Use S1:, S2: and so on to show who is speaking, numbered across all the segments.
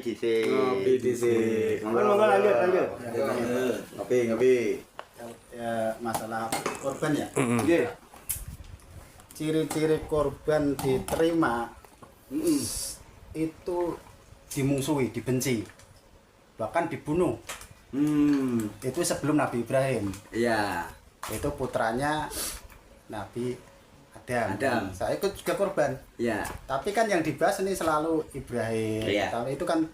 S1: dhisik.
S2: Ngopi dhisik.
S1: Monggo lanjut.
S2: Ngopi.
S3: Ya masalah korban ya.
S1: Nggih.
S3: Ciri-ciri korban diterima itu dimusuhi, dibenci, bahkan dibunuh. Itu sebelum Nabi Ibrahim.
S2: Iya.
S3: Itu putranya Nabi Adam. Saya ikut juga korban.
S2: Iya.
S3: Tapi kan yang dibahas ini selalu Ibrahim.
S2: Iya.
S3: Tapi itu kan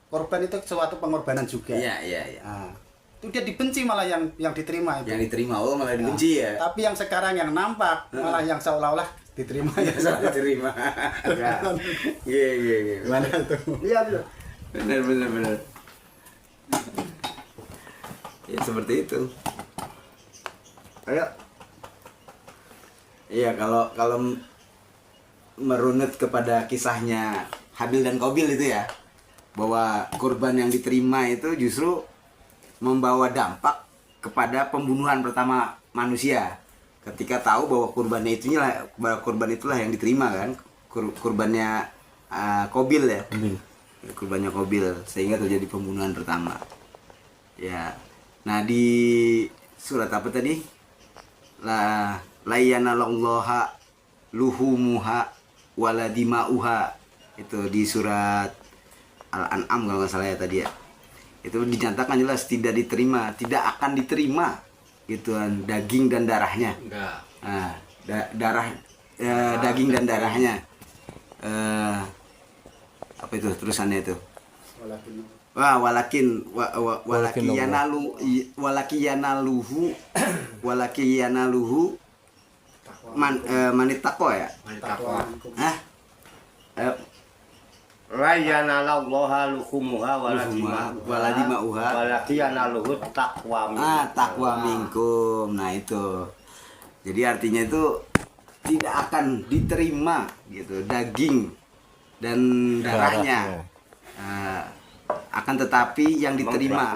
S3: korban itu suatu pengorbanan juga.
S2: Iya.
S3: Nah, itu dia dibenci malah yang diterima itu.
S2: Yang diterima malah dibenci ya.
S3: Tapi yang sekarang yang nampak malah yang seolah-olah diterima ya.
S2: Diterima. Iya.
S3: Gimana tuh?
S1: Iya, betul.
S2: Benar. Ya seperti itu.
S1: Ayo.
S2: Iya, kalau merunut kepada kisahnya Habil dan Qabil itu ya, bahwa kurban yang diterima itu justru membawa dampak kepada pembunuhan pertama manusia. Ketika tahu bahwa kurban itulah yang diterima kan, kurbannya Qabil ya. Kurbannya Qabil, sehingga terjadi pembunuhan pertama. Ya. Nah, di surat apa tadi? La yanalallaha luhumuha wala dima'uha. Itu di surat Al-An'am kalau nggak salah ya tadi ya. Itu dinyatakan jelas tidak akan diterima gitu kan, daging dan darahnya.
S4: Enggak.
S2: Nah, daging dan darahnya. Apa itu terusannya itu? Walakin yanaluhu manitaqwa ya.
S4: Takwa.
S2: Hah?
S1: La yanalallaha luhumuha wala
S2: Waladima'uha.
S1: Walakin yanaluhu taqwa minkum.
S2: Taqwa minkum. Nah itu. Jadi artinya itu tidak akan diterima gitu daging dan darahnya. Akan tetapi yang diterima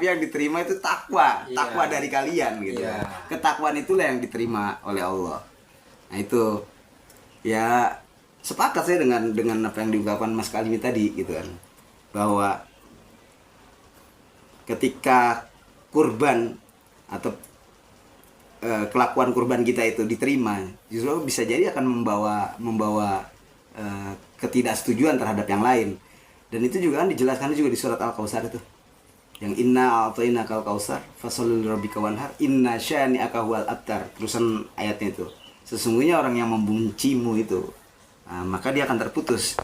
S2: yang diterima itu takwa dari kalian gitu. Ketakwaan itulah yang diterima oleh Allah. Nah itu ya sepakat saya dengan apa yang diungkapkan Mas Kalimi tadi gitu kan, bahwa ketika kurban atau kelakuan kurban kita itu diterima, justru bisa jadi akan membawa ketidaksetujuan terhadap yang lain. Dan itu juga kan dijelaskan juga di surat Al-Kautsar itu. Yang inna a'tainakal kautsar fasholli lirabbika wanhar inna syani'aka huwal abtar. Terusan ayatnya itu. Sesungguhnya orang yang membencimu itu, maka dia akan terputus.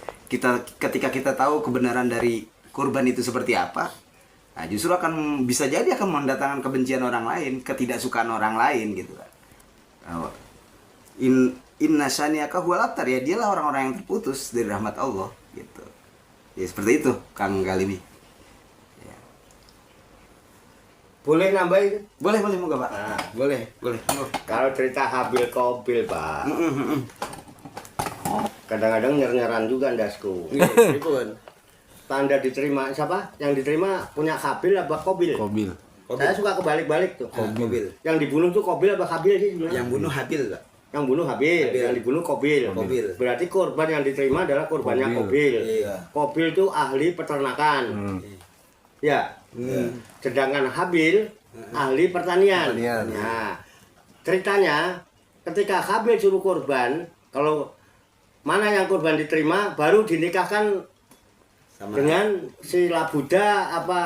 S2: Ketika kita tahu kebenaran dari kurban itu seperti apa, justru akan bisa jadi akan mendatangkan kebencian orang lain, ketidaksukaan orang lain gitu kan. Inna syani'aka huwal abtar, ya dialah orang-orang yang terputus dari rahmat Allah gitu. Ya seperti itu Kang Kalimi. Ya.
S1: Boleh nambahin?
S2: Boleh moga Pak. Boleh.
S1: Kalau cerita Habil Qabil, Pak. Kadang-kadang nyer-nyeran juga ndasku. Tanda diterima siapa? Yang diterima punya Habil apa Qabil?
S4: Qabil.
S1: Saya suka kebalik-balik tuh.
S2: Qabil.
S1: Yang dibunuh tuh Qabil apa Habil sih sebenarnya?
S2: Yang bunuh Habil Pak.
S1: Yang bunuh Habil, yang dibunuh Qabil. Berarti korban yang diterima adalah korbannya Qabil.
S2: Iya.
S1: Qabil itu ahli peternakan. Ya. Sedangkan Habil ahli pertanian. Nah, ceritanya ketika Habil suruh korban, kalau mana yang korban diterima baru dinikahkan dengan si Labuda apa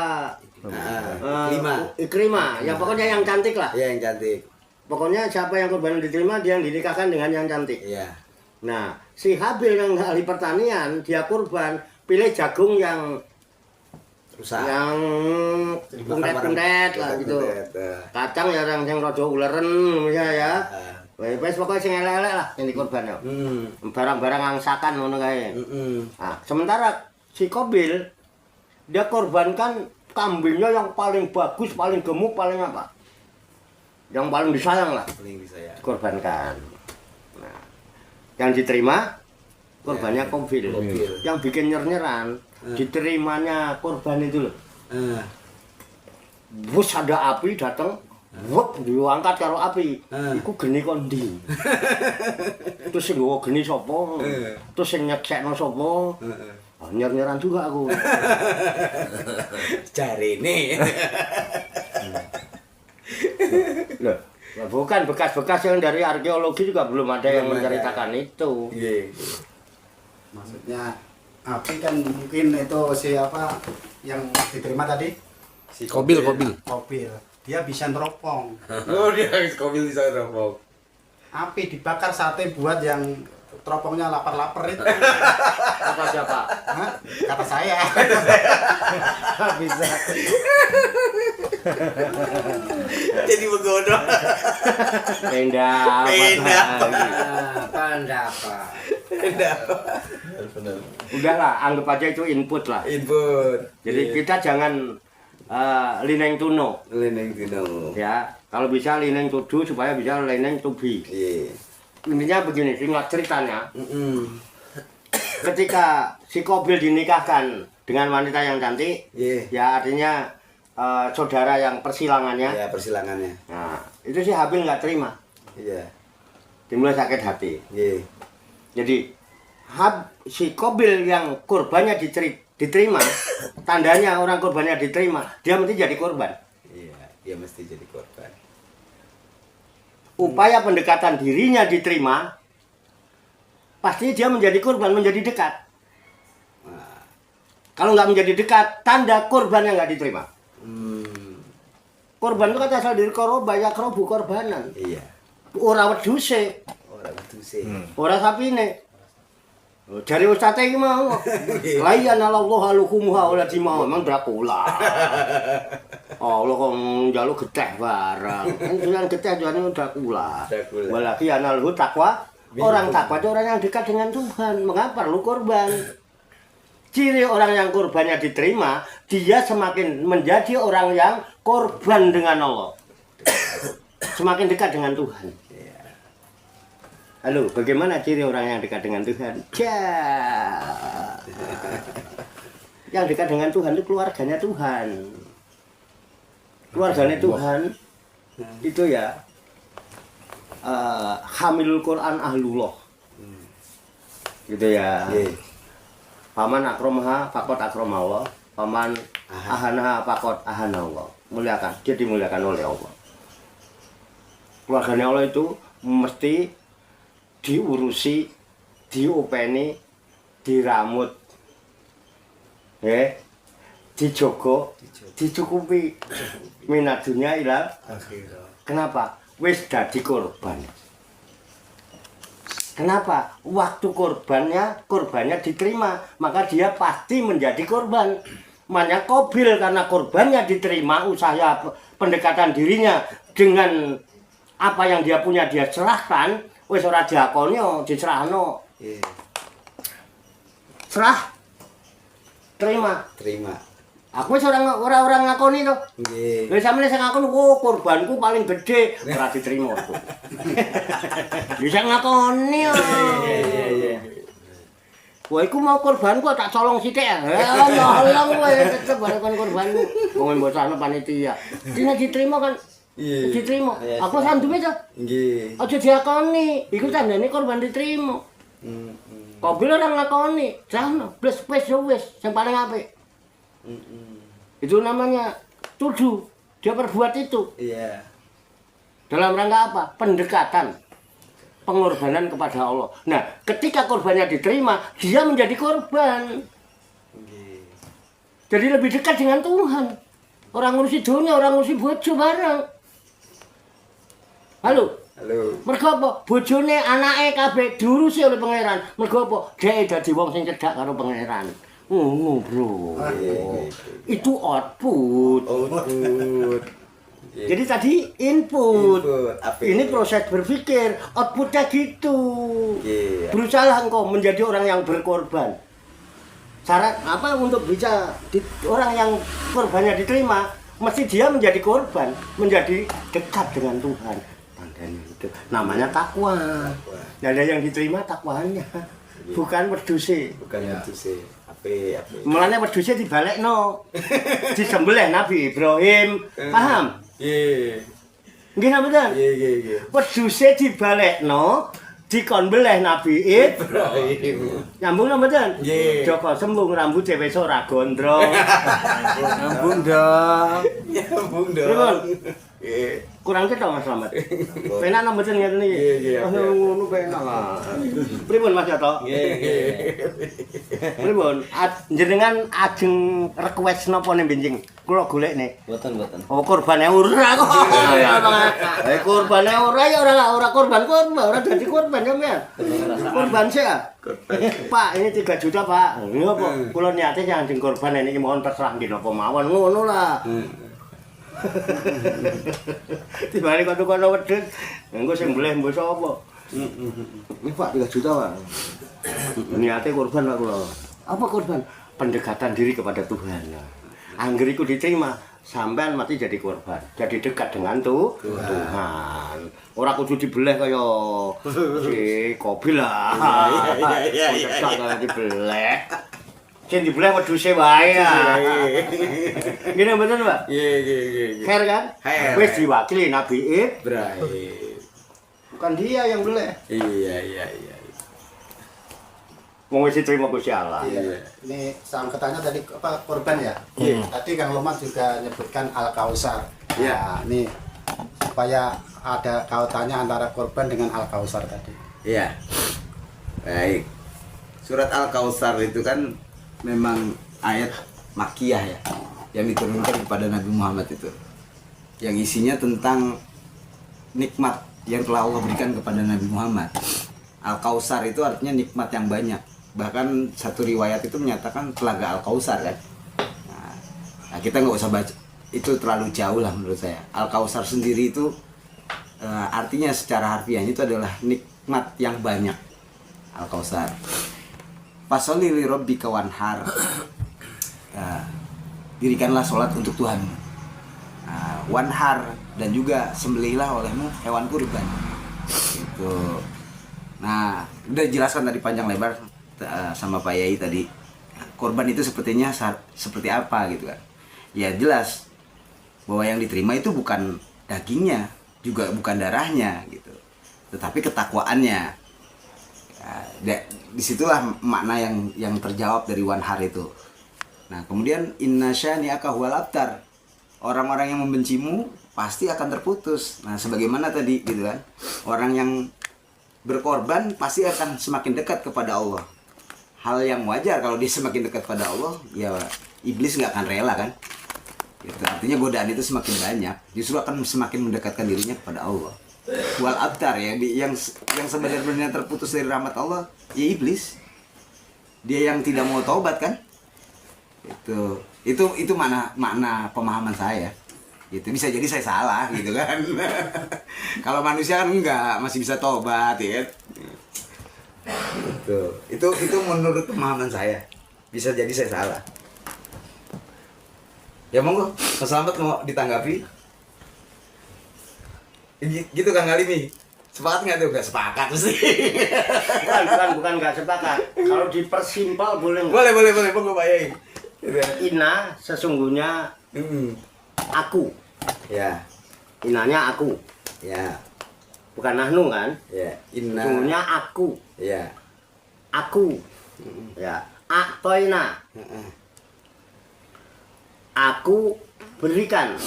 S1: Ikrimah. Yang pokoknya yang cantik lah.
S2: Iya, yang cantik.
S1: Pokoknya siapa yang korban diterima dia yang dinikahkan dengan yang cantik.
S2: Iya.
S1: Nah, si Habil yang ahli pertanian dia korban pilih jagung yang
S2: Rusak.
S1: Yang pundet-pundet lah gitu. Kacang ya yang rada uleren misalnya ya. Wes pokoknya sing elek-elek lah yang dikorban ya. Barang-barang angsakan ngono kae. Nah, sementara si Qabil dia korbankan kambingnya yang paling bagus, paling gemuk, paling apa? Yang paling disayang lah.
S2: Paling disayang.
S1: Korbankan. Nah, yang diterima korbannya Qabil. Yang bikin nyer-nyeran diterimanya korban itu loh. Bus ada api datang Wop, diangkat karo api. Iku geni kondi. Terus sing nggawa geni sapa? Terus sing nyeksekno sapa? Nyer-nyeran juga aku.
S2: Jarene.
S1: Loh, ya bukan bekas-bekas yang dari arkeologi juga belum ada yang menceritakan itu.
S2: Iya.
S3: Maksudnya api kan mungkin itu siapa yang diterima tadi?
S2: Si
S4: Kobil.
S3: Kobil. Dia bisa neropong.
S2: Oh, dia Kobil bisa neropong.
S3: Api dibakar sate buat yang teropongnya lapar-lapar itu.
S1: Kata siapa?
S3: Hah? Kata saya. Bisa.
S2: Jadi begono.
S1: Pendapat. Udahlah, anggap aja itu input lah. Jadi kita jangan lineng tuno. Ya, kalau bisa lineng tudu supaya bisa lineng tubi. Intinya begini, singkat ceritanya. Ketika si Kobil dinikahkan dengan wanita yang cantik, ya artinya saudara yang persilangannya.
S2: Ya, persilangannya.
S1: Nah, itu si Habil nggak terima.
S2: Iya.
S1: Dimulai sakit hati.
S2: Iya.
S1: Jadi si Kobil yang korbannya diterima, tandanya orang korbannya diterima, dia mesti jadi korban.
S2: Iya, dia mesti jadi korban.
S1: Upaya pendekatan dirinya diterima, pasti dia menjadi korban, menjadi dekat.
S2: Nah.
S1: Kalau nggak menjadi dekat, tanda korban yang nggak diterima. Korban itu kata asal dari koroba, ya kerobu korbanan.
S2: Iya.
S1: Ora weduse,
S2: Orang itu sih.
S1: ora sapine. Dari ustadz iki mau. Layan Allah alukumuha oleh dimau memang Dracula. Allah kok njaluk geteh barang. Kan jangan geteh jangan Dracula. Walaki analhu takwa. Orang takwa itu orang yang dekat dengan Tuhan. Mengapa perlu korban? Ciri orang yang korbannya diterima, dia semakin menjadi orang yang korban dengan Allah. Semakin dekat dengan Tuhan. Halo, bagaimana ciri orang yang dekat dengan Tuhan? Yang dekat dengan Tuhan itu keluarganya Tuhan. Keluarganya Tuhan itu ya hamilul Quran ahlullah. Gitu ya. Paman akromaha fakot akromallah, paman ahanaha fakot ahanallah. Muliakan, dia dimuliakan oleh Allah. Keluarganya Allah itu mesti diurusi, diopeni, diramut, dijogo, dicukupi. Minadunya ilal. Kenapa? Wis dadi korban. Kenapa? Waktu korbannya diterima, maka dia pasti menjadi korban. Makanya Kobil karena korbannya diterima, usaha pendekatan dirinya dengan apa yang dia punya dia serahkan, wis ora diakoni diserahno. Serah. Terima. Aku wis ora ngakoni to. Nggih. Lha sampeyan sing ngakoni, korbanku paling gede, ora diterima aku. Bisa ngakoni. Wah, iku mau korbanku tak colong sithik ya. Nolong kowe tetep kon korbanku. Wong mbosane panitia. Dina diterima kan. Diterima. Aku sandume to. Nggih. Aja diakoni. Iku tandane korban diterima. Kobil ora ngakoni. Jano, wis sing paling apik. Itu namanya tuduh, dia perbuat itu. Iya. Dalam rangka apa? Pendekatan, pengorbanan kepada Allah. Nah, ketika korbannya diterima, dia menjadi korban. Jadi lebih dekat dengan Tuhan. Orang ngurusi dunia, orang ngurusi bojo bareng. Halo. Mergo apa? Bojone, anake kabeh diurusi oleh pangeran. Mergo apa? Dhek dadi wong sing cedhak karo pangeran. Bro. Itu output. Jadi tadi input. Ini proses berpikir, outputnya gitu. Berusaha engkau menjadi orang yang berkorban. Syarat apa untuk bisa orang yang korbannya diterima, mesti dia menjadi korban, menjadi dekat dengan Tuhan. Itu namanya takwa. Ada yang diterima takwanya, bukan wedhuse. Mulane wedhuse dibalekno. Disembelih Nabi Ibrahim. Paham? Nggih napa mboten?
S2: Nggih.
S1: Wedhuse dibalekno dikon beleh Nabi Id. Nyambung napa mboten?
S2: Nggih.
S1: Joko sembung rambute wis ora gondrong.
S2: Nyambung dong. Nyambung dong.
S1: Pripun?
S2: Nggih.
S1: Kurang cetok Mas Slamet. Penak napa mboten ngeten iki?
S2: Nggih.
S1: Ngono penak lah. Pripun Mas Yoto?
S2: Nggih.
S1: Pripun? Jenengan ajeng request napa ning benjing? Kula golekne.
S4: Mboten.
S1: Oh korbane ora kok. Korbane ora ya ora korban, ora dadi korban sampean. Korban sih ah. Pak, ini 3 juta, Pak. Ini apa? Kula niate janjing korban ini mohon terserah nggih napa mawon ngono lah. Tibane kono wedhus, engko sing mbleh mbok sapa? Ini Pak 3 juta, Pak. Niate korban Pak kula. Apa korban? Pendekatan diri kepada Tuhan. Angger iku diterima, sampean mati jadi korban. Jadi dekat dengan Tuhan. Ora kudu dibeleh kaya si kopi lah. Iya. Kaya dibeleh. Sing dibeleh wedhuse wae ya. Ngene mboten, Pak?
S2: Nggih.
S1: Khair kan?
S2: Khair.
S1: Wis diwakili Nabi
S2: Ibrahim.
S1: Bukan dia yang beleh.
S2: Iya.
S1: Wong wis diterima Gusti Allah.
S2: Iya.
S3: Ini sangketannya tadi apa korban ya?
S2: Iya.
S3: Tadi Kang Loman juga nyebutkan Al-Kausar.
S2: Iya.
S3: Nah, ini supaya ada kautannya antara korban dengan Al-Kausar tadi.
S2: Iya. Baik. Surat Al-Kautsar itu kan memang ayat Makkiyah ya, yang diturunkan kepada Nabi Muhammad itu. Yang isinya tentang nikmat yang telah Allah berikan kepada Nabi Muhammad. Al-Kautsar itu artinya nikmat yang banyak. Bahkan satu riwayat itu menyatakan telaga Al-Kautsar kan. Nah, kita nggak usah baca, itu terlalu jauh lah menurut saya. Al-Kautsar sendiri itu artinya secara harfiahnya itu adalah nikmat yang banyak. Al-Kautsar. Fasholli li rabbika wanhar. Dirikanlah sholat untuk Tuhan. Wanhar, dan juga sembelihlah olehmu hewan kurban. Gitu. Nah, udah jelaskan tadi panjang lebar sama Pak Yai tadi. Korban itu sepertinya seperti apa gitu kan. Ya jelas bahwa yang diterima itu bukan dagingnya, juga bukan darahnya gitu. Tetapi ketakwaannya. Disitulah makna yang terjawab dari wanhar itu. Nah, kemudian inna syani'aka huwal abtar. Orang-orang yang membencimu pasti akan terputus. Nah, sebagaimana tadi gitu kan. Orang yang berkorban pasti akan semakin dekat kepada Allah. Hal yang wajar kalau dia semakin dekat pada Allah, ya iblis nggak akan rela kan. Gitu. Artinya godaan itu semakin banyak, justru akan semakin mendekatkan dirinya kepada Allah. Wal abtar ya, yang sebenarnya terputus dari rahmat Allah, ya iblis. Dia yang tidak mau taubat kan. Itu makna pemahaman saya. Itu bisa jadi saya salah gitu kan. Kalau manusia kan enggak, masih bisa tobat ya kan. Itu menurut pemahaman saya. Bisa jadi saya salah. Ya monggo, Mas Slamet mau ditanggapi? Gitu Kang Galimi. Sepakat nggak tuh? Nggak sepakat sih.
S1: Bukan nggak sepakat. Kalau dipersimpel boleh nggak?
S2: Boleh, monggo Pak Yai.
S1: Ina sesungguhnya aku.
S2: Ya.
S1: Inanya aku.
S2: Ya.
S1: Bukan nahnu kan?
S2: Ya. Inna.
S1: Sesungguhnya aku.
S2: Ya.
S1: Aku. Ya. A'toina. Aku berikan.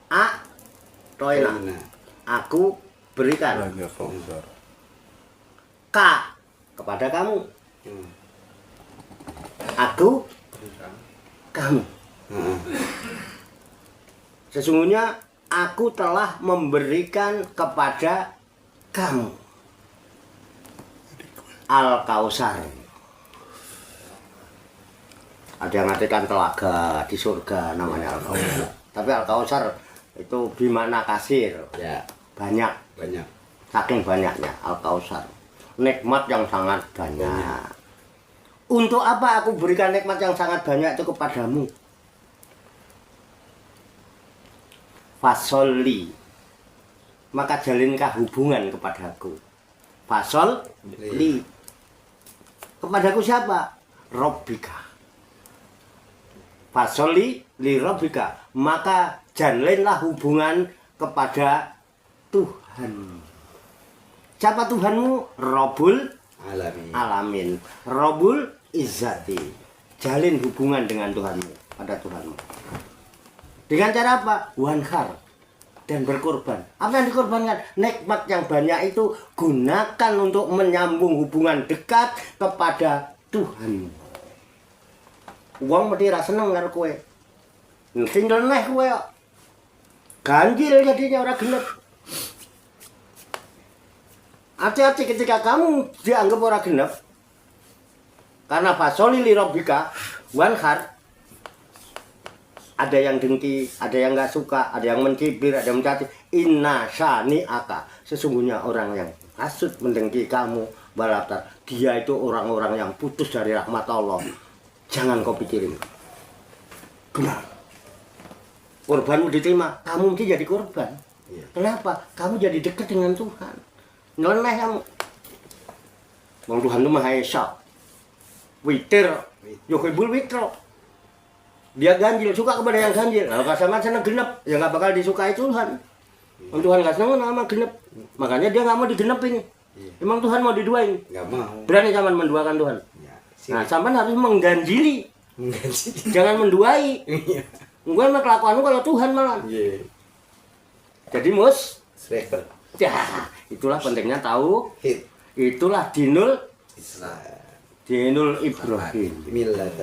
S1: A'toina. Aku berikan. Ka kepada kamu. Aku kamu. Sesungguhnya aku telah memberikan kepada kamu Al-Kautsar. Ada yang artikan telaga di surga namanya Al-Kautsar. Tapi Al-Kautsar itu bimana kasir,
S2: Ya.
S1: banyak. Saking banyaknya Al-Kautsar. Nikmat yang sangat banyak. Untuk apa aku berikan nikmat yang sangat banyak itu kepadamu? Fasholli, maka jalinkah hubungan kepadaku. Fasholli, kepadaku siapa? Rabbika. Fasholli li rabbika, maka jalinlah hubungan kepada Tuhan. Siapa Tuhanmu? Rabbul Alamin. Rabbul Izzati. Jalin hubungan dengan Tuhanmu, pada Tuhanmu. Dengan cara apa? Wanhar, dan berkorban. Apa yang dikorbankan? Nikmat yang banyak itu gunakan untuk menyambung hubungan dekat kepada Tuhan. Wong mesti ra seneng karo kowe. Sing neh kowe kok ganjil jadinya ora genep. Hati-hati ketika kamu dianggap ora genep. Karena fasoli li rabbika wanhar. Ada yang dengki, ada yang nggak suka, ada yang mencibir, ada yang mencaci. Inna syani'aka. Sesungguhnya orang yang hasud mendengki kamu, balaptar, dia itu orang-orang yang putus dari rahmat Allah. Jangan kau pikirin. Benar. Korbanmu diterima, kamu mesti jadi korban. Kenapa? Kamu jadi dekat dengan Tuhan. Nyeleneh kamu. Wong Tuhan itu Maha Esa. Witir, yuhibbul witro. Dia ganjil, suka kepada yang ganjil. Kalau pasangan senang genep, ya nggak bakal disukai Tuhan. Tuhan nggak senang sama genep, makanya dia nggak mau digenepin. Emang Tuhan mau diduain? Nggak mau. Berani zaman menduakan Tuhan. Nah, sampean harus mengganjili. Jangan menduai. Gue mah kelakuanmu kalau Tuhan malah. Jadi ya, itulah pentingnya tahu. Itulah dinul Ibrahim.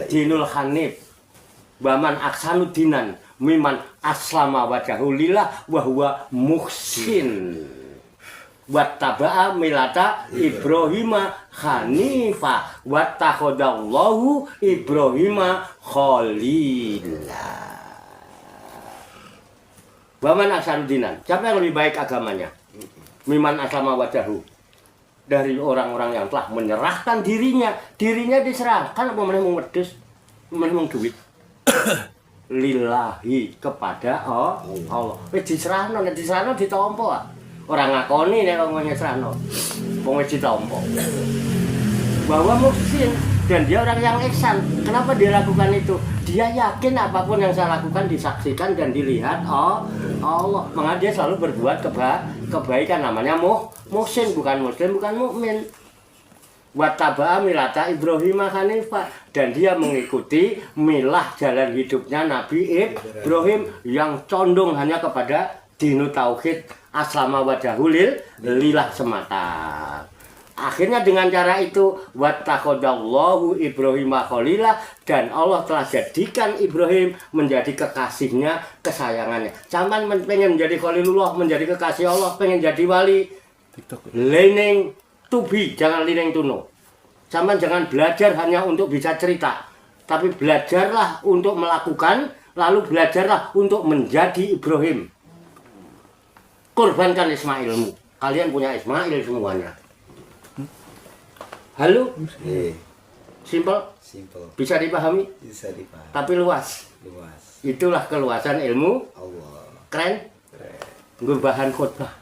S1: Dinul Hanif. Baman aksanudinan miman aslama wajahu lillah wa huwa muhsin. Wattaba'a milata Ibrahima hanifa wattakhadallahu Ibrahima khalila. Baman aksanudinan. Siapa yang lebih baik agamanya? Miman aslama wajahu. Dari orang-orang yang telah menyerahkan dirinya diserahkan apa meneh mau wedhus, meneh mau duit. Lillahi kepada Allah. Wis diserahno, nek diserahno ditampa. Ora ngakoni nek wong nyerahno. Wong wis ditampa. Bahwa muhsin dan dia orang yang ihsan. Kenapa dia lakukan itu? Dia yakin apapun yang saya lakukan disaksikan dan dilihat Allah. Maka dia selalu berbuat kebaikan, namanya muhsin, bukan muslim, bukan mukmin. Wattaba'a milata Ibrahim Hanifah, dan dia mengikuti milah jalan hidupnya Nabi Ibrahim yang condong hanya kepada dinu tauhid aslama wajahu lillah semata. Akhirnya dengan cara itu wattakhadallahu Ibrahim khalila, dan Allah telah jadikan Ibrahim menjadi kekasihnya, kesayangannya. Sampeyan pengen menjadi khalilullah, menjadi kekasih Allah, pengen jadi wali. Lening tubi, jangan liring tuno. Sampeyan jangan belajar hanya untuk bisa cerita, tapi belajarlah untuk melakukan, lalu belajarlah untuk menjadi Ibrahim. Korbankan Ismailmu. Kalian punya Ismail semuanya. Halo? Simple? Bisa dipahami? Bisa dipahami. Tapi luas. Itulah keluasan ilmu Allah. Keren? Bahan khotbah.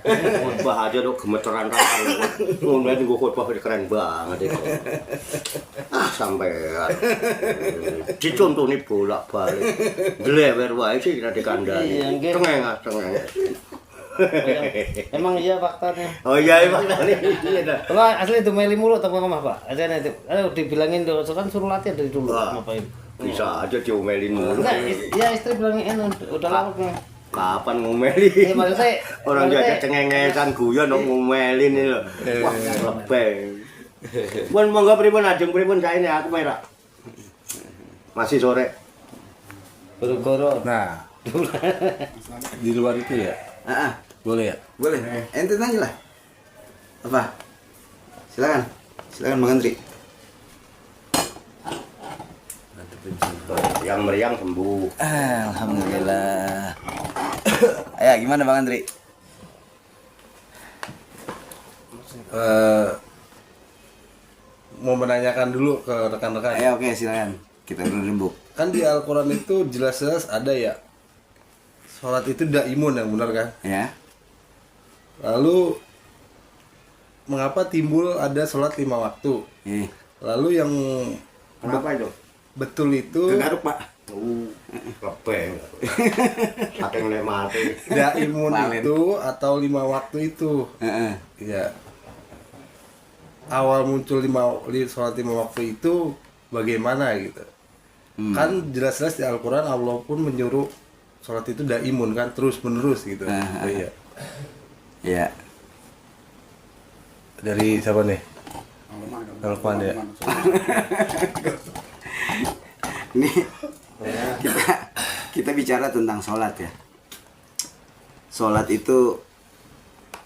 S1: Khotbah aja dong gemeteran rasanya. Ngono aja gua khotbah keren banget itu. Sampean. Dicontoni bolak-balik. Dlewer wae sih nek dikandani. Tengah.
S4: Emang iya faktanya.
S1: Oh iya faktanya.
S4: Emang asli itu meli mulu atau ngomong apa? Ada itu. Dibilangin dulu, kan suruh latihan dari dulu ngapain.
S1: Bisa aja diomelin mulu.
S4: Enggak, ya istri bilangin udah lama nih.
S1: Kapan ngomelin?
S4: Maksudnya
S1: orang jaga cengengesan guyon dong ngomelin ini loh. Wah, lebih. Pun monggo pripun ajeng pripun saene aku merah. Masih sore.
S4: Goro-goro.
S5: Nah, di luar itu ya? Boleh ya?
S2: Boleh. Ente tanya lah. Apa? Silakan Bang Andri.
S1: Yang meriang sembuh.
S2: Alhamdulillah. Ayo gimana Bang Andri?
S5: Mau menanyakan dulu ke rekan-rekan.
S2: Ayo oke silakan. Kita rembuk.
S5: Kan di Al-Quran itu jelas-jelas ada ya, sholat itu tidak imun, yang benar kan?
S2: Ya.
S5: Lalu mengapa timbul ada sholat 5 waktu? Lalu yang
S1: Kenapa itu?
S5: betul itu
S2: Kegaruk Pak.
S1: Kepeng. Saking lemate.
S5: Daimun
S2: Valen.
S5: itu atau 5 waktu itu.
S2: Heeh.
S5: Ya. Awal muncul sholat 5 waktu itu bagaimana gitu. Kan jelas-jelas di Al-Quran Allah pun menyuruh sholat itu daimun kan, terus menerus gitu. Iya.
S2: Ya.
S5: Dari siapa nih? Telepon ya.
S2: Ini kita bicara tentang sholat ya. Sholat itu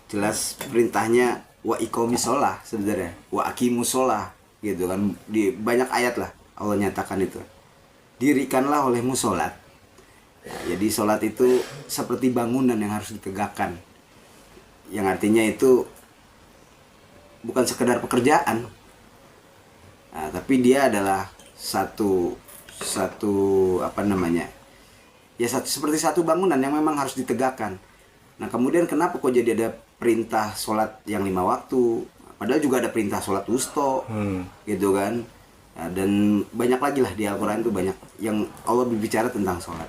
S2: jelas perintahnya wa iqomis sholah sebenarnya, wa aqimus sholah gitu kan, di banyak ayat lah Allah nyatakan itu. Dirikanlah olehmu sholat. Ya, jadi sholat itu seperti bangunan yang harus ditegakkan, yang artinya itu bukan sekedar pekerjaan, nah, tapi dia adalah satu apa namanya ya, seperti satu bangunan yang memang harus ditegakkan. Nah kemudian kenapa kok jadi ada perintah sholat yang 5 waktu, padahal juga ada perintah sholat wusto gitu kan. Nah, dan banyak lagi lah di Al-Quran itu banyak yang Allah berbicara tentang sholat.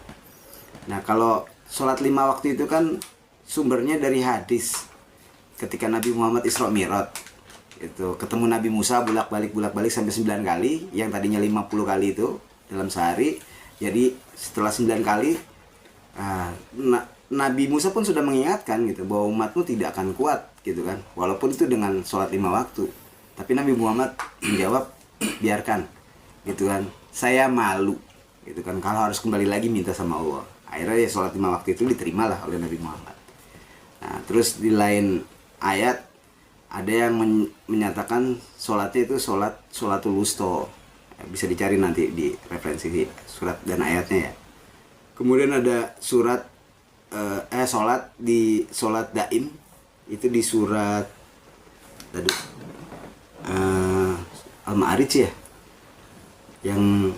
S2: Nah kalau sholat 5 waktu itu kan sumbernya dari hadis ketika Nabi Muhammad Isra Mi'raj itu ketemu Nabi Musa bolak-balik sampai 9 kali, yang tadinya 50 kali itu dalam sehari. Jadi setelah 9 kali Nabi Musa pun sudah mengingatkan gitu bahwa umatmu tidak akan kuat gitu kan, walaupun itu dengan sholat 5 waktu. Tapi Nabi Muhammad menjawab, biarkan gitu kan, saya malu gitu kan kalau harus kembali lagi minta sama Allah. Akhirnya ya sholat 5 waktu itu diterimalah oleh Nabi Muhammad. Nah terus di lain ayat ada yang menyatakan sholatnya itu sholatul wusto. Bisa dicari nanti di referensi surat dan ayatnya ya. Kemudian ada sholat daim itu di surat Al-Ma'arij ya, yang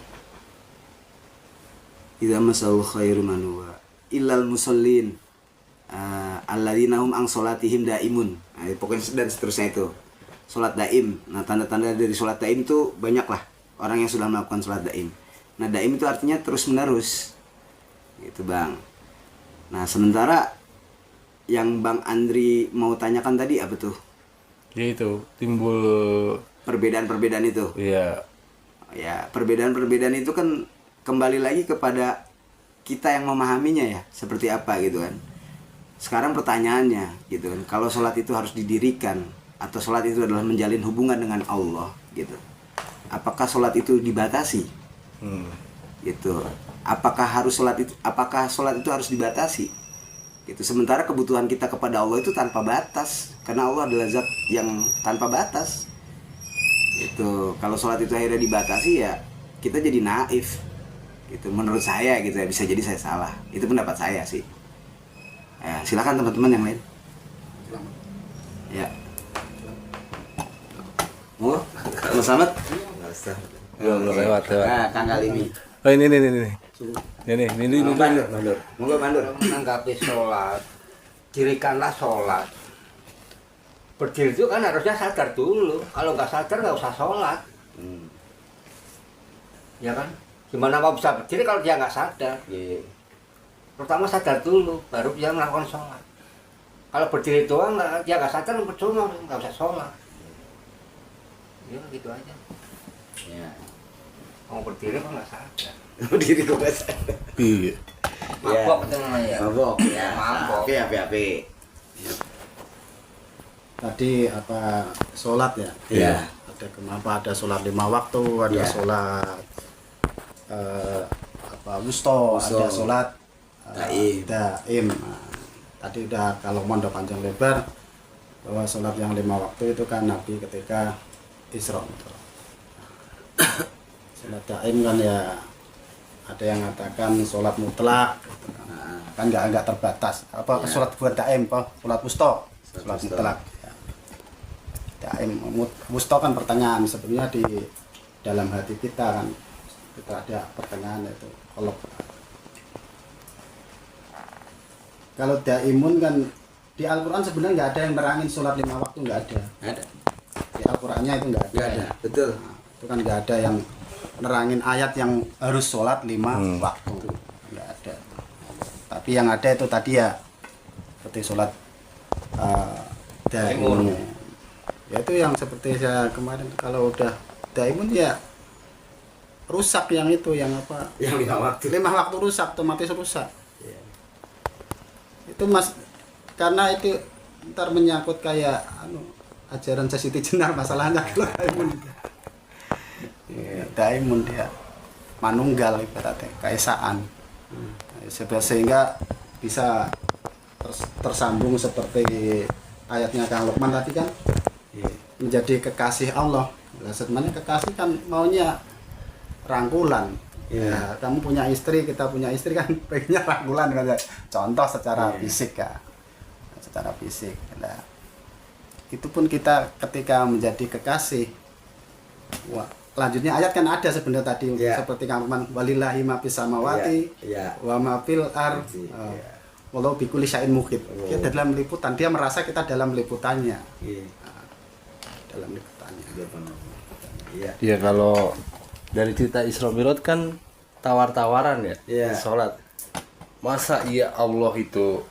S2: idza masal khairu manwa illal musallin alladzina hum an sholatihim daimun. Nah, pokoknya dan seterusnya itu sholat daim. Nah tanda-tanda dari sholat daim itu banyak lah orang yang sudah melakukan sholat daim. Nah daim itu artinya terus menerus gitu Bang. Nah sementara yang Bang Andri mau tanyakan tadi apa tuh?
S5: Ya itu timbul
S2: Perbedaan-perbedaan itu.
S5: ya
S2: Ya perbedaan-perbedaan itu kan kembali lagi kepada kita yang memahaminya ya, seperti apa gitu kan. Sekarang pertanyaannya gitu kan, kalau sholat itu harus didirikan atau sholat itu adalah menjalin hubungan dengan Allah gitu, apakah sholat itu dibatasi? Gitu. Apakah sholat itu harus dibatasi? Gitu. Sementara kebutuhan kita kepada Allah itu tanpa batas, karena Allah adalah zat yang tanpa batas. Gitu. Kalau sholat itu akhirnya dibatasi ya kita jadi naif. Gitu. Menurut saya gitu ya, bisa jadi saya salah. Itu pendapat saya sih. Ya, silakan teman-teman yang lain. Ya. Mas Slamet?
S5: belum lewat.
S2: Nah, Kang Galimi.
S5: Oh ini. Ini
S2: Mandur. Monggo Mandur.
S6: Menanggapi sholat, dirikanlah sholat. Berdiri itu kan harusnya sadar dulu. Kalau nggak sadar nggak usah sholat. Ya kan? Gimana mau bisa berdiri kalau dia nggak sadar? Pertama sadar dulu, baru dia melakukan sholat. Kalau berdiri doang dia nggak sadar, percuma, nggak usah sholat. Ya gitu aja.
S2: Ya.
S6: Mau berdiri kok nggak sadar.
S2: Berdiri kok nggak sadar.
S5: iya.
S6: Mabok itu namanya.
S2: Mabok. Ya.
S6: Mabok.
S2: Oke, api-api.
S3: Tadi apa sholat ya?
S2: Iya.
S3: Ada kenapa ada sholat 5 waktu, ada
S2: Iya.
S3: sholat wusto, ada sholat daim. Nah, tadi udah kalau mondok panjang lebar bahwa sholat yang 5 waktu itu kan Nabi ketika Isra. Sholat daim kan ya ada yang mengatakan sholat mutlak, gitu kan nggak terbatas. Apa
S2: Ya.
S3: sholat buat daim, apa sholat wusto, sholat
S2: wusto.
S3: mutlak. Ya. Daim wusto kan pertanyaan sebenarnya di dalam hati kita kan kita ada pertanyaan itu kalau daimun kan di Al-Quran sebenarnya nggak ada yang nerangin sholat 5 waktu, nggak ada.
S2: Ada.
S3: Di Al-Qurannya itu nggak ada.
S2: Nggak ada. Betul.
S3: Nah, itu kan nggak ada yang nerangin ayat yang harus sholat 5 waktu, nggak ada. Tapi yang ada itu tadi ya seperti sholat daimun. Ya itu yang seperti saya kemarin, kalau udah daimun ya rusak yang itu, yang apa?
S2: Yang 5 waktu.
S3: 5 waktu rusak, otomatis rusak. Itu Mas, karena itu ntar menyangkut kayak ajaran Siti Jenar masalahnya kalau daimun. Ya, daimun dia manunggal ibaratnya, kaisaan. Sehingga bisa tersambung seperti ayatnya Kang Lukman tadi kan, menjadi kekasih Allah. Nah, sebenarnya kekasih kan maunya rangkulan. Ya, kamu punya istri, kita punya istri kan pengennya rangkulan kan. Contoh secara fisik ya. Secara fisik. Nah, itu pun kita ketika menjadi kekasih. Wah, lanjutnya ayat kan ada sebenarnya tadi seperti Kang Lukman, walillahi ma fis samawati wa ma fil ardi. Walau bikuli syai'in muhit. Kita dalam liputan, dia merasa kita dalam liputannya. Dalam liputannya.
S5: Iya, kalau dari cerita Isra Mi'raj kan tawar-tawaran ya, sholat. Masa iya Allah itu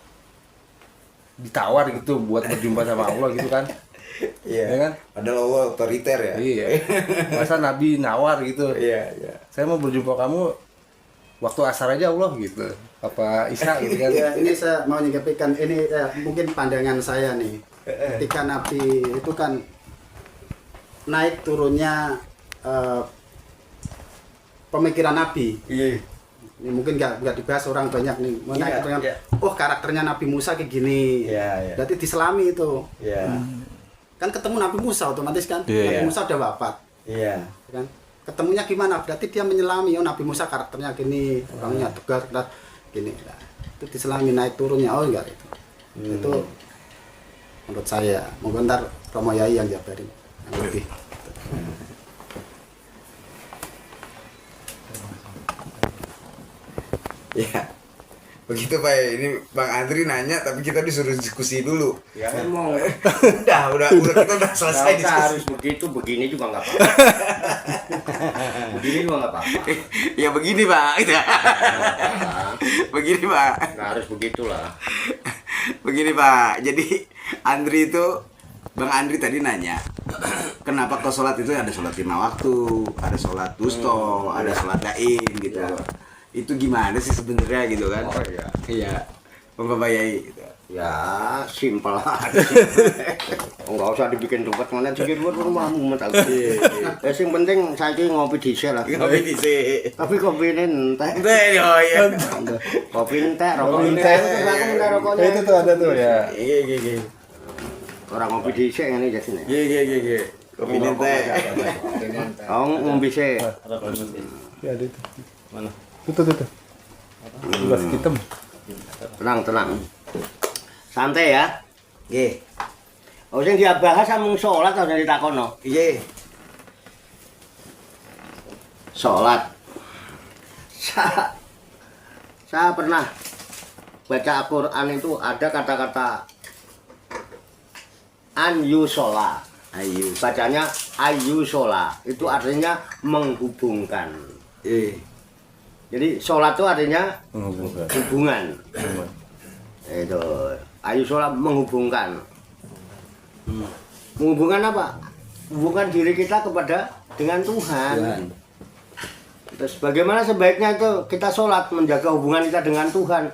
S5: ditawar gitu buat berjumpa sama Allah gitu kan?
S2: Iya
S5: Ya kan?
S2: Padahal Allah otoriter ya.
S5: Iya. Masa Nabi nawar gitu?
S2: Iya.
S5: Saya mau berjumpa kamu waktu asar aja Allah gitu. Apa Isya gitu kan?
S3: Ya, ini saya mau nyingkapkan ini mungkin pandangan saya nih. Ketika Nabi itu kan naik turunnya pemikiran Nabi.
S2: Iya.
S3: Ini mungkin nggak dibahas orang banyak nih. Mau naik turunnya, oh karakternya Nabi Musa kayak gini.
S2: Iya.
S3: Berarti diselami itu.
S2: Iya.
S3: Kan ketemu Nabi Musa otomatis kan.
S5: Iya.
S3: Nabi Musa udah wafat.
S2: Iya.
S3: Kan? Ketemunya gimana? Berarti dia menyelami. Oh Nabi Musa karakternya gini, orangnya tegas, gini. Nah, itu diselami naik turunnya. Oh enggak itu. Itu menurut saya. Mungkin ntar Romo Yai yang jabarin yang lebih.
S2: Ya, begitu Pak. Ini Bang Andri nanya, tapi kita disuruh diskusi dulu.
S1: Ya emang
S2: udah kita udah selesai diskusi.
S1: harus begitu, begini juga nggak apa-apa. Begini juga nggak apa-apa.
S2: Ya begini Pak. Begini Pak.
S1: Nggak harus begitulah.
S2: Begini Pak. Jadi Andri itu, Bang Andri tadi nanya, kenapa kok sholat itu ada sholat 5 waktu, ada sholat dusto, ada sholat daim gitu. Itu gimana sih sebenarnya gitu kan?
S1: Oh iya.
S2: Iya. Bapak Yai gitu.
S1: Ya simpel aja. Enggak usah dibikin ribet mana jadi buat rumahmu mental. Ya sing penting saiki ngopi dhisik lah.
S2: Ngopi dhisik.
S1: Tapi kopi ini entek.
S2: Entek yo ya.
S1: Kopi entek, rokok entek. Terus aku minta rokoknya.
S5: Itu tuh ada tuh ya.
S2: Iya.
S1: Orang ngopi dhisik ngene jasine.
S2: Iya. Kopi entek.
S1: Oh ngombe sik.
S5: Ya ada itu. Mana? Tuh. Gelas hitam.
S1: Tenang. Santai ya.
S2: Nggih.
S1: Oh sing dia bahas mung salat atau dari takono.
S2: Iya.
S1: Salat. Saya pernah baca Al-Qur'an itu ada kata-kata anyusola.
S2: Ayo.
S1: Bacanya ayusola. Itu artinya menghubungkan. Jadi sholat itu artinya hubungan. Itu ayusola menghubungkan. Menghubungkan apa? Hubungkan diri kita kepada dengan Tuhan. Terus bagaimana sebaiknya itu kita sholat menjaga hubungan kita dengan Tuhan?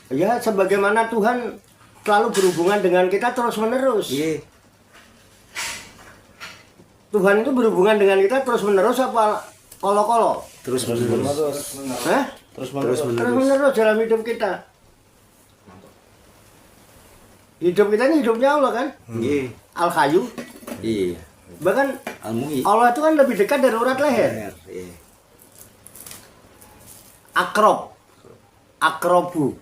S1: Ya sebagaimana Tuhan selalu berhubungan dengan kita terus menerus. Tuhan itu berhubungan dengan kita terus menerus apa kolo-kolo?
S2: Terus menerus.
S1: Hah? Terus menerus dalam hidup kita. Hidup kita ini hidupnya Allah kan? Al-Hayyu.
S2: Iya.
S1: Bahkan
S2: Al-Muhyi.
S1: Allah itu kan lebih dekat dari urat leher. Akrobu.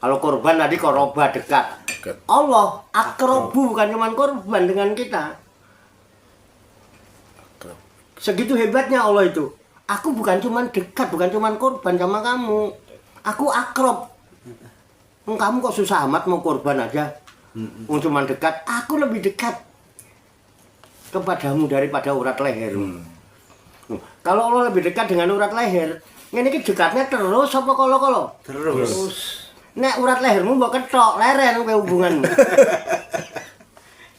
S1: Kalau korban tadi koroba dekat. Allah akrobu bukan cuma korban dengan kita. Segitu hebatnya Allah itu. Aku bukan cuma dekat, bukan cuma korban sama kamu. Aku akrob. Kamu kok susah amat mau korban aja. Cuma dekat, aku lebih dekat kepadamu daripada urat leher. Kalau Allah lebih dekat dengan urat leher, ini dekatnya terus apa kolo-kolo?
S2: Terus.
S1: Nek urat lehermu mbok ketok, leren kowe hubunganmu.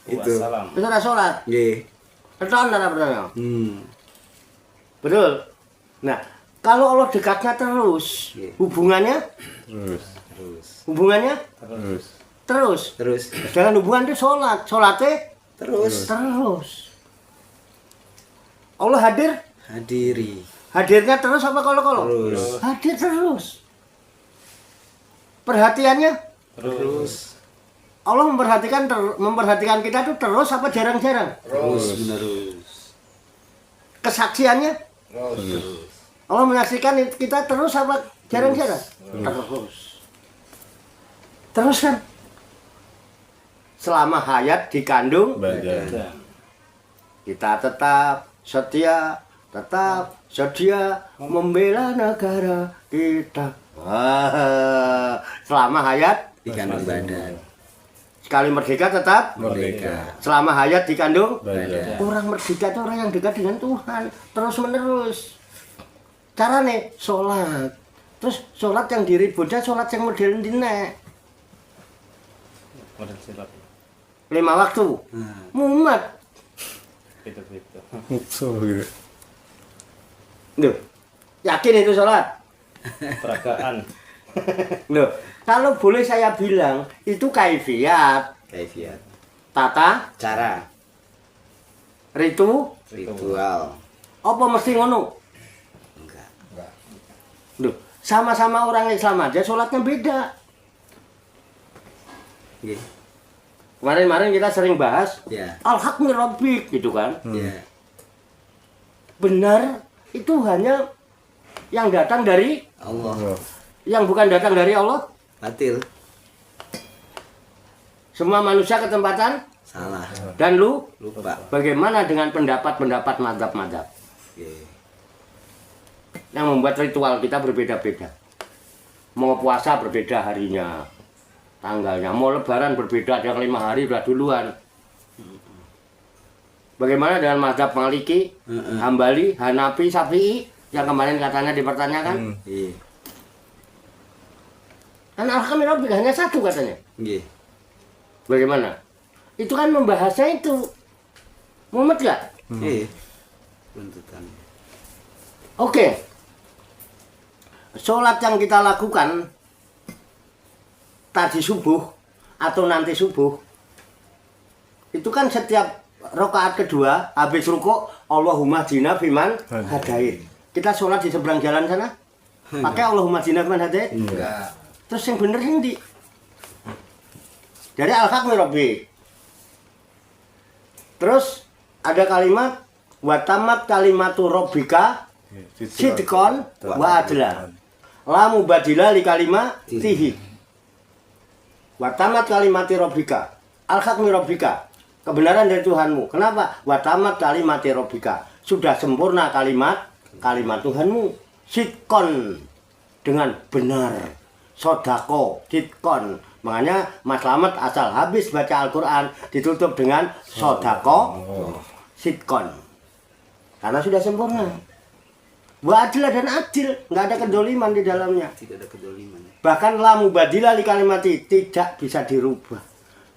S2: Itu.
S1: Itu ora salat.
S2: Nggih.
S1: Ketok ora pertanyaan. Betul. Nah, kalau Allah dekatnya terus, hubungannya hubungannya terus. Dengan hubungan itu salatnya terus. Allah
S2: Hadiri.
S1: hadirnya terus apa kolo-kolo?
S2: Terus.
S1: Hadir terus. Perhatiannya
S2: Terus.
S1: Allah memperhatikan kita itu terus apa jarang-jarang?
S2: Terus menerus.
S1: Kesaksiannya
S2: Terus.
S1: Allah menyaksikan kita terus apa jarang-jarang? Terus kan? Selama hayat dikandung
S5: Badan.
S1: kita tetap setia membela negara kita. Wah, selama hayat
S2: Dikandung badan.
S1: sekali merdeka tetap
S2: Merdeka.
S1: selama hayat dikandung.
S5: Badan.
S1: Orang merdeka itu orang yang dekat dengan Tuhan terus menerus. Cara nih sholat, terus sholat yang diributnya sholat yang modern dine. 5 waktu, mumet. Loh, yakin itu sholat?
S4: Peragaan.
S1: Loh, kalau boleh saya bilang itu kaifiat, tata,
S2: Cara. Ritual.
S1: apa mesti ngono?
S2: Enggak.
S1: Loh, sama-sama orang Islam aja sholatnya beda.
S2: Nggih.
S1: Kemarin-kemarin kita sering bahas
S2: Ya.
S1: Al-Haq min Rabbik gitu kan.
S2: Ya.
S1: Benar itu hanya yang datang dari
S2: Allah.
S1: yang bukan datang dari Allah.
S2: Batil.
S1: Semua manusia ketempatan
S2: Salah.
S1: dan lu
S2: Lupa.
S1: bagaimana dengan pendapat-pendapat mazhab-mazhab
S2: Oke.
S1: yang membuat ritual kita berbeda-beda. Mau puasa berbeda harinya, tanggalnya. Mau lebaran berbeda, ada yang 5 hari udah duluan. Bagaimana dengan mazhab Maliki, Hambali, Hanafi, Syafi'i yang kemarin katanya dipertanyakan?
S2: Iya.
S1: Kan Al-Haq min Rabbik hanya satu katanya.
S2: Nggih.
S1: Bagaimana? Itu kan membahasnya itu. Mumet gak?
S2: Iya. Tuntutan.
S1: Oke. Sholat yang kita lakukan tadi subuh atau nanti subuh itu kan setiap rakaat kedua habis rukuk Allahumma jina fiman hadait. Kita sholat di seberang jalan sana pakai Allahumma jina fiman hadait.
S2: Enggak.
S1: Terus yang bener yang di dari Al-Haq min Rabbik. Terus ada kalimat wa tamat kalimatu rabbika sidqon wa adla. La mubadila li kalimatihi. Wa tamat kalimati rabbika. Al-Haq min Rabbika. Kebenaran dari Tuhanmu. Kenapa? Wa tamat kalimati rabbika. Sudah sempurna kalimat Tuhanmu. Sidqon dengan benar. Sodako, sidqon. Makanya Mas Slamet asal habis baca Al-Quran ditutup dengan sodako, sidqon. Karena sudah sempurna. Wa adil dan adil, nggak ada kedoliman di dalamnya.
S2: Tidak ada kedoliman.
S1: Bahkan la mubadilah li kalimati tidak bisa dirubah.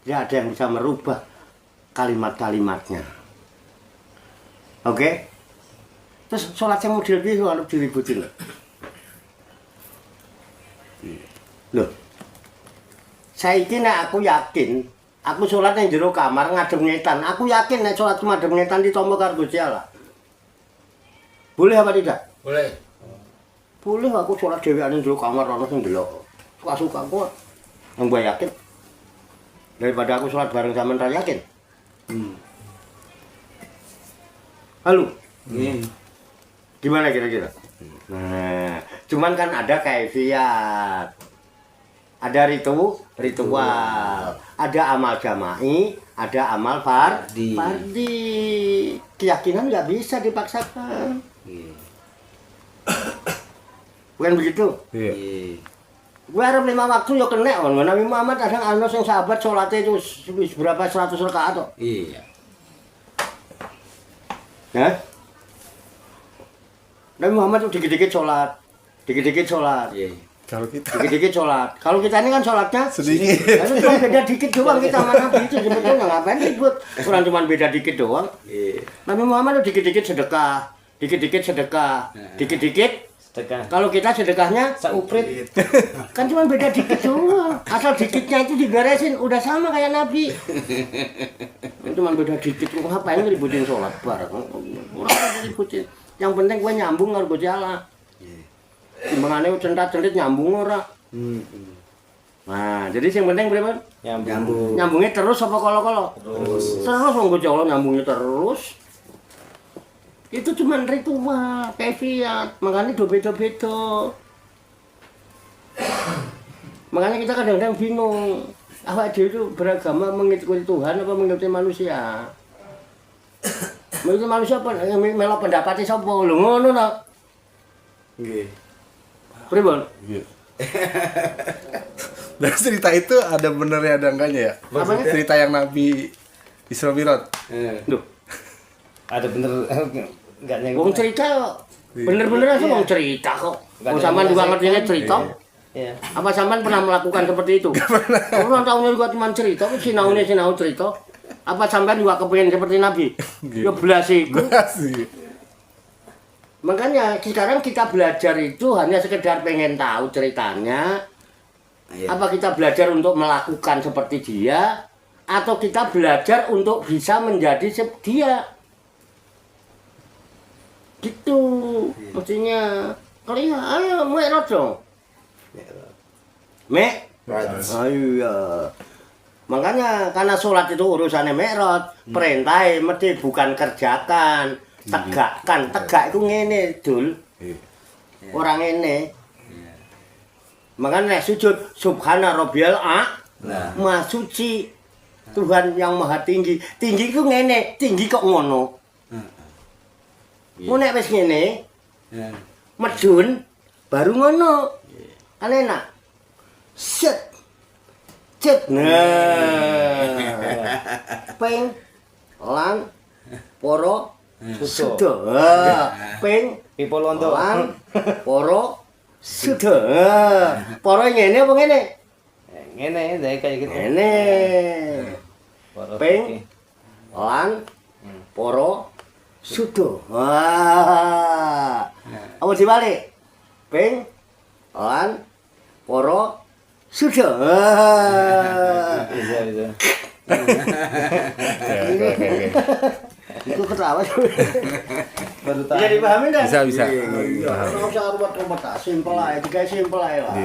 S1: Tidak ada yang bisa merubah kalimat-kalimatnya. Oke? Terus sholat yang model itu harus diributin. Loh, saya ini aku yakin, aku sholat yang jero kamar ngadem ngetan. Aku yakin nek sholat ngadem ngetan ditompo karo Gusti Allah. Boleh apa tidak?
S6: Boleh.
S1: Boleh aku sholat dhewean jero kamar ana sing ndelok. Suka-suka aku. Yang gue yakin. Daripada aku sholat bareng sampean ra yakin. Halo. Gimana kira-kira? Nah, cuman kan ada kaifiat. Ada ritual, ada amal jama'i, ada amal fardi. Keyakinan nggak bisa dipaksakan. Bukan begitu?
S5: Iya.
S1: Gue harap 5 waktu ya kena. Nabi Muhammad ada anak yang sahabat sholatnya itu berapa 100 rakaat tuh.
S2: Iya.
S1: Nah, Nabi Muhammad itu dikit-dikit sholat. Dikit-dikit sholat.
S2: Iya.
S5: Kalau kita
S1: Dikit-dikit sholat. Kalau kita ini kan sholatnya
S5: sedikit.
S1: itu cuma beda dikit doang kita sama Nabi itu sebetulnya ngapain ribut. Orang cuma beda dikit doang.
S2: Iya.
S1: Nabi Muhammad itu dikit-dikit sedekah. Dikit-dikit sedekah. Dikit-dikit.
S4: Sedekah.
S1: Kalau kita sedekahnya
S4: Sauprit.
S1: kan cuma beda dikit doang. Asal dikitnya itu diberesin udah sama kayak Nabi. Cuma beda dikit, ngapain ngeributin sholat bareng? Orang ngeributin. Yang penting gue nyambung karo Gusti Allah. Timbangane centat-centit nyambung ora. Nah, jadi yang penting berapa?
S4: Nyambung.
S1: Nyambungnya terus apa kolo-kolo? Terus wong Gusti Allah nyambungnya terus. Itu cuma ritual, kefiat, makanya do beda-beda. Makanya kita kadang-kadang bingung, awak dhewe itu beragama mengikuti Tuhan apa mengikuti manusia? Mengikuti manusia apa? Melo pendapatnya sapa? Lho ngono ta.
S2: Nggih.
S1: Pripun?
S5: Dan cerita itu ada benernya ada enggaknya ya?
S1: Apanya?
S5: Cerita yang Nabi Isra Mi'raj.
S1: Duh,
S4: Ada bener enggak
S1: wong cerita kok. Bener-bener aja wong cerita kok. Wong sampean juga ngertinya cerita.
S4: Iya.
S1: Apa sampean pernah melakukan seperti itu? Orang tahunya juga cuma cerita, sinau cerita. Apa sampean juga kepengin seperti Nabi? Ya belas iku.
S5: Makasih.
S1: Makanya sekarang kita belajar itu hanya sekedar pengen tahu ceritanya.
S2: Iya.
S1: Apa kita belajar untuk melakukan seperti dia atau kita belajar untuk bisa menjadi dia? Gitu. Mestinya kalau iya, ayo Mi'raj dong. Ayo ya. Makanya karena sholat itu urusannya Mi'raj, perintah mesti bukan kerjakan, tegakkan. Tegak itu ngene, Dul. Orang ini. Makanya sujud subhana rabbiyal a'la. Maha suci. Tuhan yang maha tinggi. Tinggi itu ngene, tinggi kok ngono. Mu nek wis ngene, medun baru ngono. Kan enak. Set. Cet. Nah. Ping lan poro sudo. Ping
S4: Pipolondo.
S1: lan poro sudo. Poro ngene apa ngene?
S4: Ngene deh kayak gitu.
S1: Ngene.
S4: Poro
S1: Ping lan poro sudo. Wah. Apa dibalik? Ping lan poro sudo.
S4: Bisa.
S1: Itu ketawa.
S4: Baru tahu.
S1: Bisa dipahami dah?
S5: Bisa.
S1: Ora usah ruwet-ruwet ah, simpel ae, digawe simpel ae lah.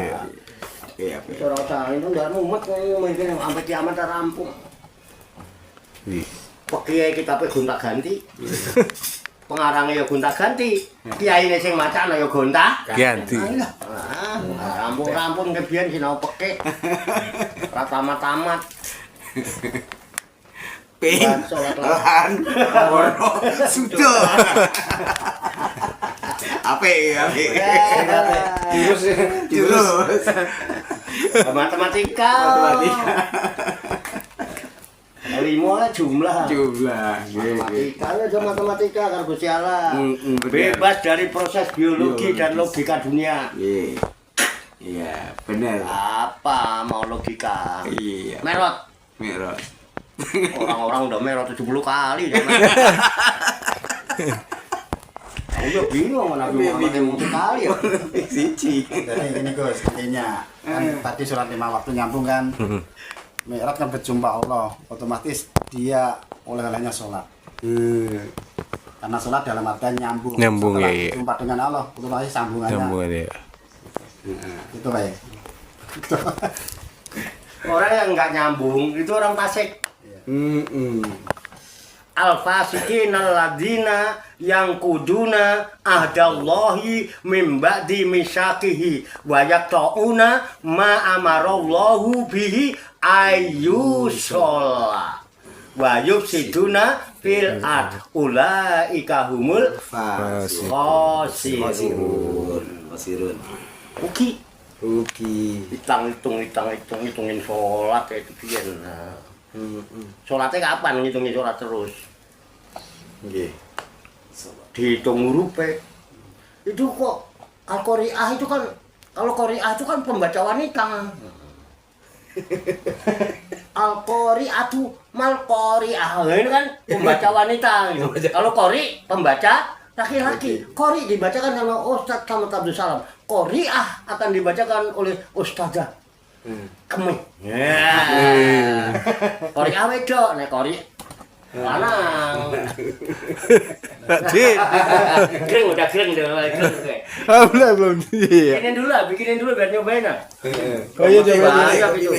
S2: Iya.
S1: Ora usah itu ndak mumet mungkin sampai kiamat rampung. Kiai kita pe gonta-ganti. Pengarangnya ya gonta-ganti. Kiai sing macane ya
S5: Ganti.
S1: Rampung-rampung kebiyen sinau pekeh. Ora tamat-tamat.
S2: Ping
S1: Sholat
S2: lan poro sudo. Ape. Jurus.
S1: Matematika. Limo jumlah. Matematika aja matematika karo Gusti Allah. Bebas dari proses biologi dan logika dunia.
S2: Iya, benar.
S1: Apa mau logika?
S2: Iya.
S1: Merot. Orang-orang udah merot 70 kali. Aku juga bingung Nabi Muhammad yang sekali ya.
S2: Siji.
S3: Jadi gini Gus, intinya kan tadi sholat 5 waktu nyambung kan. Mi'raj kan berjumpa Allah, otomatis dia oleh-olehnya sholat. Karena sholat dalam artian nyambung.
S5: Nyambung,
S3: Setelah
S5: iya.
S3: Jumpa dengan Allah, otomatis sambungannya.
S5: ya.
S3: Itu baik.
S1: Orang yang nggak nyambung itu orang fasik. Al-fasikin alladzina yang kuduna ahdallahi min ba'di misyaqihi wa yaqta'una ma amarallahu bihi ayyusholla wa yufsiduna fil ard ulaika humul khasirun. Ugi hitungin sholat itu pian. Sholatnya kapan ngitungin sholat terus?
S2: Nggih.
S1: Dihitung hurufe. itu kok Al-Qari'ah itu kan, kalau Qari'ah itu kan pembaca wanita. Al-Qari'atu mal Qari'ah ini kan pembaca wanita. Kalau Qari pembaca laki-laki. Qari dibacakan sama Ustadz Samad Abdul Salam. Qari'ah akan dibacakan oleh Ustazah Kemi. Ya. Qari'ah wedok, nek Qari lanang. Kering udah kering deh,
S5: Belum. Iya.
S1: Bikinin dulu biar nyobain ah.
S5: Oh iya coba.
S1: Banyak itu.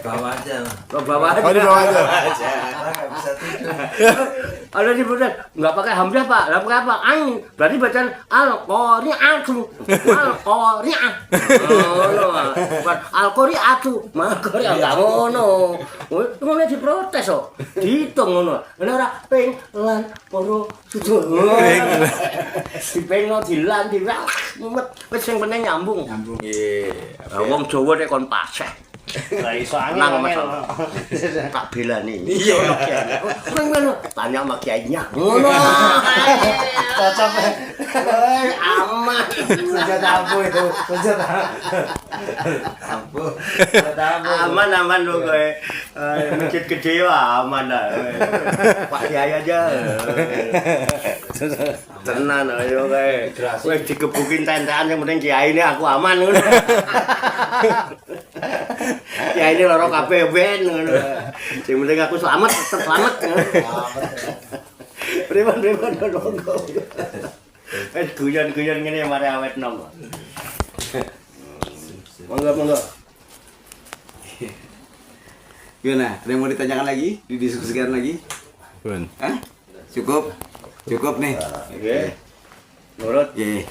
S7: Bawa aja.
S1: Lo bawa aja.
S5: Oh di bawah aja.
S7: Nggak bisa tidur.
S1: Ada di bulan nggak pakai hamzah pak, nggak pakai apa? Ain berarti bacaan Al-Qari'atu, Al-Qari'ah. Bukan Al-Qari'atu, Al-Qari'ah nggak ngono. Ngono diprotes kok, dihitung ngono. Ini ora ping lan poro sudah. Dipengno dilan dirak, mumet wis sing penting nyambung. Iya. Wong Jawa nek kon paseh.
S4: Lah iso
S1: Nang
S4: angel.
S1: tak belani. Iya. Ngono tanya sama kiainya. Ngono.
S4: Cocok.
S1: Aman.
S4: Senjata ampuh itu. Senjata ampuh.
S1: Aman lu kowe. Masjid gede aman dah. Pak Kiai aja. Tenan ayo kowe. Kowe digebukin tentekan yang penting kiai ini aku aman ngono. Kiai ini loro kabeh ben ngono. Sing penting aku selamat, tetep selamat. Preman monggo. Wis guyon-guyon ngene mari awet nom. Monggo.
S2: Gimana? Ada yang mau ditanyakan lagi? Didiskusikan lagi?
S5: Bun.
S2: Hah? Cukup? Cukup nih.
S1: Oke. Nurut.
S2: Ye.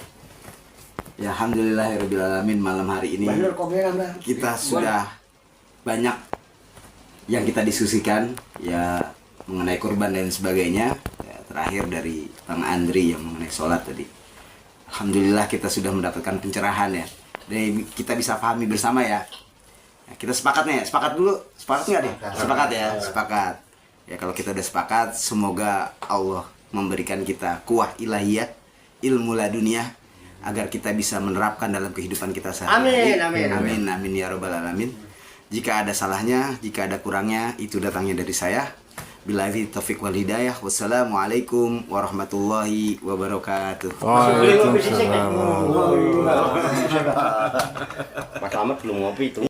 S2: Ya alhamdulillahirabbil alamin, malam hari ini
S1: Bener kok Mbak.
S2: kita sudah banyak yang kita diskusikan ya mengenai kurban dan sebagainya. Ya, terakhir dari Bang Andri yang mengenai sholat tadi. Alhamdulillah kita sudah mendapatkan pencerahan ya. Dan kita bisa pahami bersama ya. Ya, kita sepakat nih, sepakat dulu. Sepakat nggak deh? Sepakat ya, sepakat. Ya kalau kita udah sepakat, semoga Allah memberikan kita kuah ilahiyah, ilmu ladunia, agar kita bisa menerapkan dalam kehidupan kita sehari-hari. Amin ya robbal alamin. Jika ada salahnya, jika ada kurangnya, itu datangnya dari saya. Billahi taufiq wal hidayah. Wassalamualaikum warahmatullahi wabarakatuh.
S5: Waalaikumsalam.
S1: Mas Slamet belum ngopi itu.